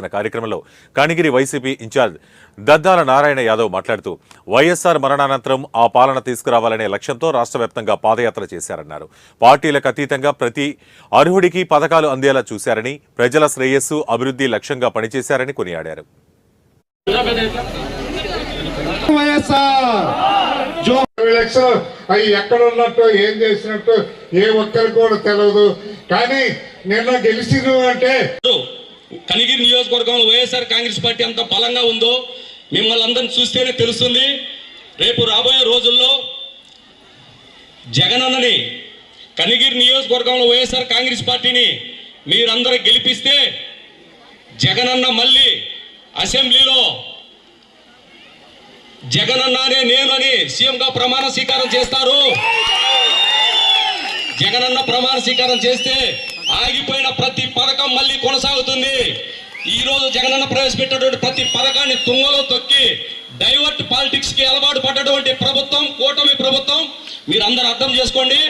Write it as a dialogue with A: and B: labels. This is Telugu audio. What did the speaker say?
A: చేసుకున్న కార్యక్రమంలో కనిగిరి వైసీపీ ఇన్ఛార్జ్ దద్దాల నారాయణ యాదవ్ మాట్లాడుతూ వైఎస్ఆర్ మరణానంతరం ఆ పాలన తీసుకురావాలనే లక్ష్యంతో రాష్ట్ర వ్యాప్తంగా పాదయాత్ర చేశారన్నారు. పార్టీలకు అతీతంగా ప్రతి అర్హుడికి పథకాలు అందేలా చూశారని, ప్రజల శ్రేయస్సు అభివృద్ధి లక్ష్యంగా పనిచేశారని కొనియాడారు.
B: అవి ఎక్కడ ఉన్నట్టు ఏం చేసినట్టు ఏ ఒక్కరికి కూడా తెలియదు. కానీ నిన్న గెలిచిన అంటే
C: కనిగిరి నియోజకవర్గంలో వైఎస్ఆర్ కాంగ్రెస్ పార్టీ అంత బలంగా ఉందో మిమ్మల్ని అందరిని చూస్తేనే తెలుస్తుంది. రేపు రాబోయే రోజుల్లో జగనన్నని కనిగిరి నియోజకవర్గంలో వైఎస్ఆర్ కాంగ్రెస్ పార్టీని మీరందరూ గెలిపిస్తే జగనన్న మళ్ళీ అసెంబ్లీలో జగనన్ననే నేనని సీఎంగా ప్రమాణ స్వీకారం చేస్తారు. జగనన్న ప్రమాణ స్వీకారం చేస్తే ఆగిపోయిన ప్రతి పథకం మళ్ళీ కొనసాగుతుంది. ఈ రోజు జగనన్న ప్రవేశపెట్టినటువంటి ప్రతి పథకాన్ని తుంగలో తొక్కి డైవర్ట్ పాలిటిక్స్ కి అలవాటు పడ్డటువంటి ప్రభుత్వం కూటమి ప్రభుత్వం. మీరందరూ అర్థం చేసుకోండి.